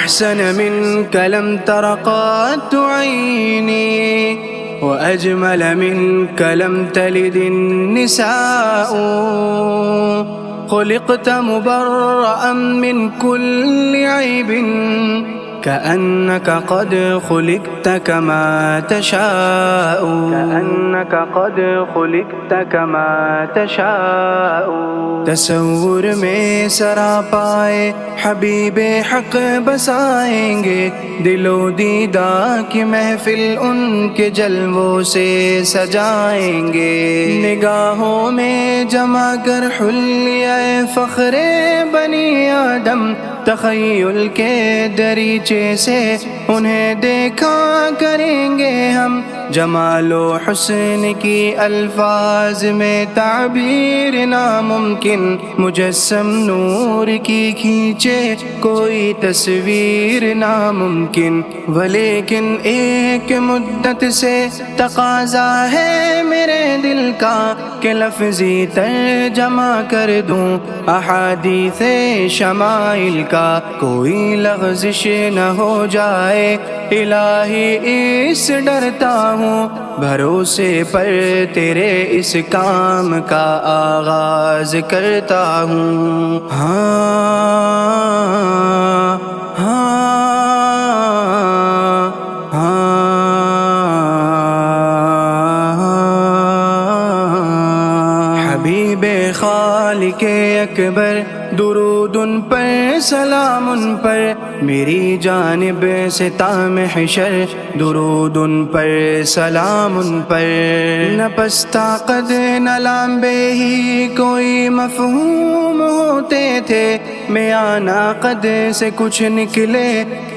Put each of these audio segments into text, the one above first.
أحسن منك لم تر قط عيني وأجمل منك لم تلد النساء خلقت مبرأ من كل عيب كأنك قد خلقت كما تشاء كأنك قد خلقت كما تشاء تصور میں سرا پائے حبیب حق بسائیں گے دل و دیدہ کی محفل ان کے جلووں سے سجائیں گے نگاہوں میں جمع کر حلیہ فخر بنی آدم تخیل کے دریچے سے انہیں دیکھا کریں گے ہم جمال و حسن کی الفاظ میں تعبیر ناممکن مجسم نور کی کھینچے کوئی تصویر ناممکن ولیکن ایک مدت سے تقاضا ہے میرے دل کا کہ لفظی ترجمہ کر دوں احادیث شمائل کا کوئی لغزش نہ ہو جائے الہی اس ڈرتا ہوں بھروسے پر تیرے اس کام کا آغاز کرتا ہوں حبیب خالق اکبر درود ان پر سلام ان پر میری جانب سے تام حشر درود ان پر سلام ان پر نہ پستہ قد نہ لامبے ہی کوئی مفہوم ہوتے تھے میانہ قد سے کچھ نکلے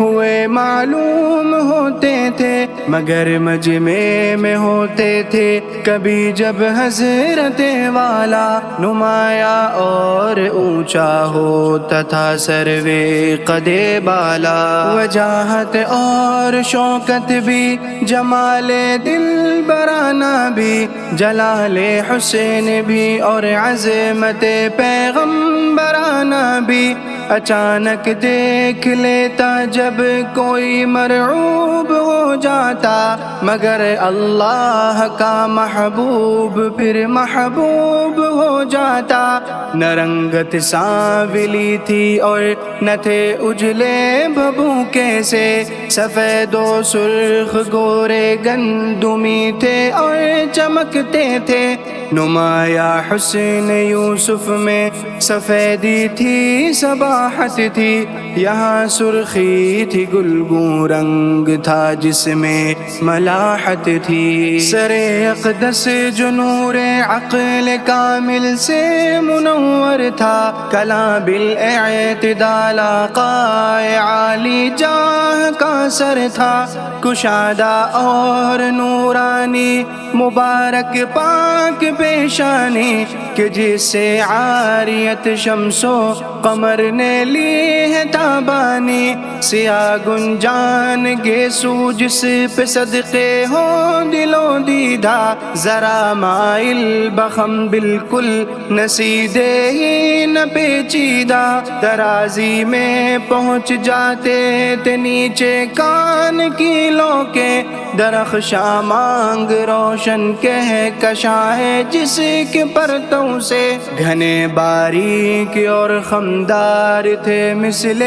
ہوئے معلوم ہوتے تھے مگر مجمع میں ہوتے تھے کبھی جب حضرت والا نمایاں اور اونچا ہوتا تھا سروے قدِ بالا وجاہت اور شوکت بھی جمال دل برانہ بھی جلال حسین بھی اور عظمت پیغمبرانہ بھی اچانک دیکھ لیتا جب کوئی مرعوب ہو جاتا مگر اللہ کا محبوب پھر محبوب ہو جاتا نہ رنگت سانولی تھی اور نہ تھے اجلے بھبوکے سے سفید و سرخ گورے گندمی تھے اور چمکتے تھے نمایاں حسن یوسف میں سفیدی تھی صباحت تھی یہاں سرخی تھی گلگوں رنگ تھا جس میں ملاحت تھی سر اقدس جو نور عقل کامل سے منور تھا کلاں بالاعتدال آقائے عالی جاہ کا سر تھا کشادہ اور نورانی مبارک پاک پیشانی کہ جس سے عاریت شمس و قمر نے لی ہے تابانی سیاہ گنجان گیسو جس پہ صدقے ہو دل و دیدہ ذرا مائل بخم بالکل نسیدے ہی نہ پیچیدہ ترازی میں پہنچ جاتے تھے نیچے کان کی لو کے درخشاں مانگ روشن کہہ کشاں ہے جس کے پرتوں سے گھنے باریک اور خمدار تھے مثل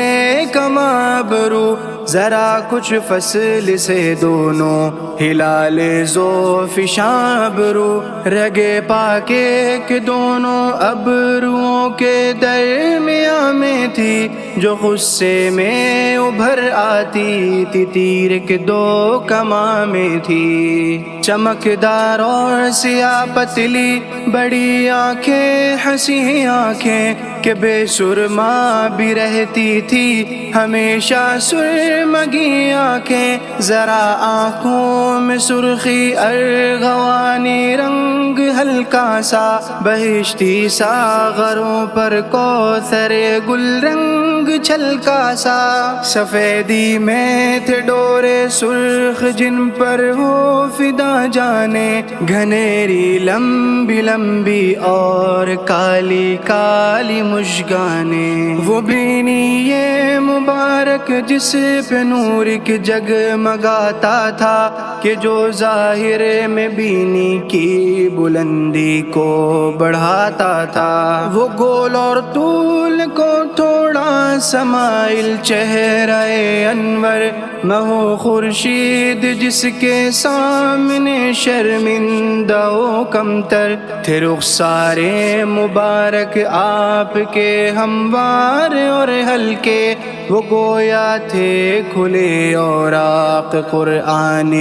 کمابرو ذرا کچھ فصل سے دونوں ہلال زوف شابرو رگے پاکے کے دونوں ابروؤں کے درمیان میں تھی جو غصے میں ابھر آتی تھی تیر کے دو کماں میں تھی چمکدار اور سیاہ پتلی بڑی آنکھیں حسین آنکھیں کہ بے سرما بھی رہتی تھی ہمیشہ سرمگی آنکھیں ذرا آنکھوں میں سرخی ارغوانی رنگ ہلکا سا بہشتی ساغروں پر کوثر گل رنگ چھلکا سا سفیدی میں تھے ڈورے سرخ جن پر ہو فدا جانے گھنیری لمبی لمبی اور کالی کالی مشگانے، وہ بینی یہ مبارک جس پہ نور کی جگمگاتا تھا، کہ جو ظاہر میں بینی کی بلندی کو بڑھاتا تھا، وہ گول اور طول کو تھوڑا سمائل چہرہ انور، مہو خورشید جس کے سامنے شرمندہ و کمتر، تھے رخسار مبارک آپ کے ہموار اور ہلکے، وہ گویا تھے کھلے اوراق قرآن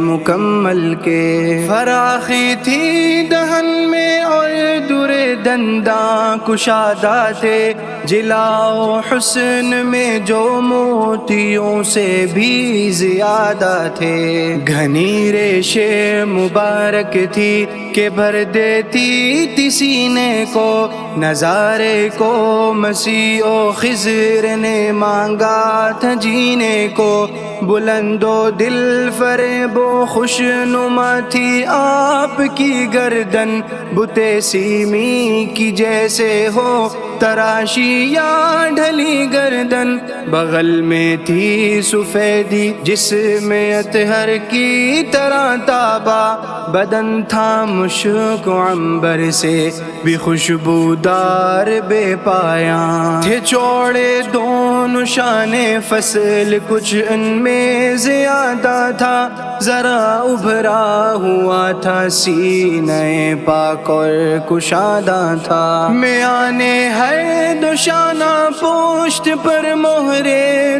مکمل کے، فراخی تھی دہن میں اور در دنداں کشادہ تھے، جلا و حسن میں جو موتیوں سے بھی زیادہ تھے، گھنی ریش مبارک تھی کہ بھر دیتی تھی سینے کو، نظارے کو مسیح و خضر نے مانگا تھا جینے کو، بلند و دل فریب و خوشنما تھی آپ کی گردن، بت سیمی کی جیسے ہو تراشی یا ڈھلی گردن، بغل میں تھی سفیدی جس میں اطہر کی طرح تابا، بدن تھا مشک و عنبر سے بھی خوشبودار بے پایاں، تھے چوڑے دونوں شان فصل کچھ ان میں زیادہ تھا، ذرا ابھرا ہوا تھا سینہ پاک اور کشادہ تھا، میانے ہر دوشانہ پوشت پر مہر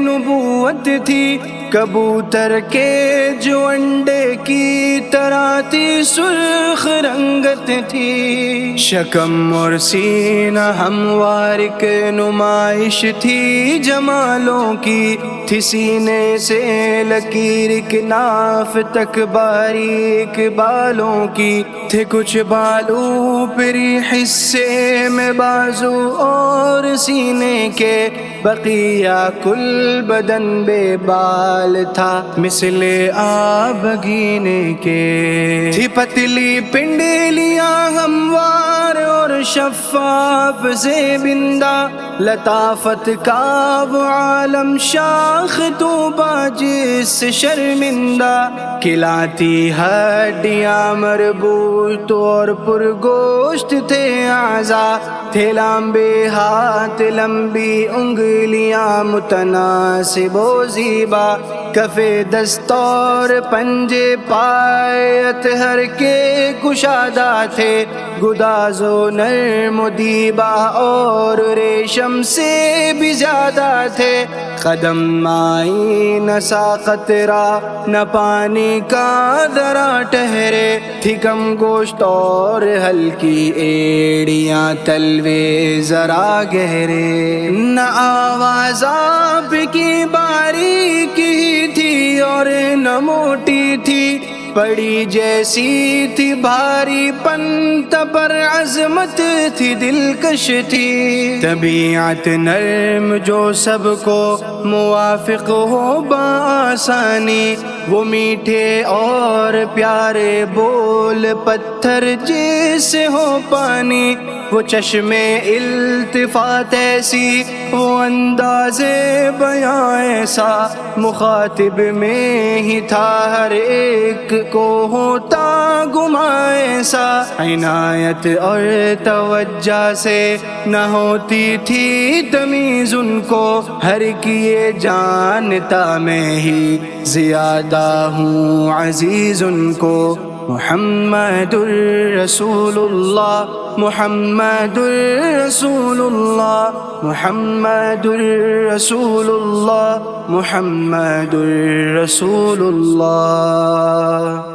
نبوت تھی، کبوتر کے جو انڈے کی طرح تھی سرخ رنگت تھی، شکم اور سینہ ہموار ایک نمائش تھی جمالوں کی، تھی سینے سے لکیر ایک ناف تک باریک بالوں کی، تھے کچھ بالوں پری حصے میں بازو اور سینے کے، بقیہ کل بدن بے بال تھا مثل آبگینے کے، تھی پتلی پنڈلیاں ہموار اور شفاف سے بندہ، لطافت کا وہ عالم شاخ تو باجس سے شرمندہ، کھلاتی ہڈیاں مربوط اور پرگوشت تھے اعضا، تھے لمبے ہاتھ لمبی انگلیاں متناسب و زیبا، کفے دست اور پنجے پائے اطہر کے کشادہ تھے، گداز و نرم و دیبا اور ریشم سے بھی زیادہ تھے، قدم مائی نہ سا قطرہ نہ پانی کا ذرا ٹھہرے، تھی کم گوشت اور ہلکی ایڑیاں تلوے ذرا گہرے، نہ آواز آپ کی باریکی تھی اور نہ موٹی تھی، پڑی جیسی تھی بھاری پنت پر عظمت تھی دلکش تھی، طبیعت نرم جو سب کو موافق ہو بآسانی، وہ میٹھے اور پیارے بول پتھر جیسے ہو پانی، وہ چشمے التفات ایسی، وہ انداز بیاں ایسا، مخاطب میں ہی تھا ہر ایک کو ہوتا گما ایسا، عنایت اور توجہ سے نہ ہوتی تھی تمیز ان کو، ہر ایک یہ جانتا میں ہی زیادہ ہوں عزیز ان کو، محمد الرسول اللہ محمد الرسول اللہ محمد الرسول اللہ محمد الرسول اللہ۔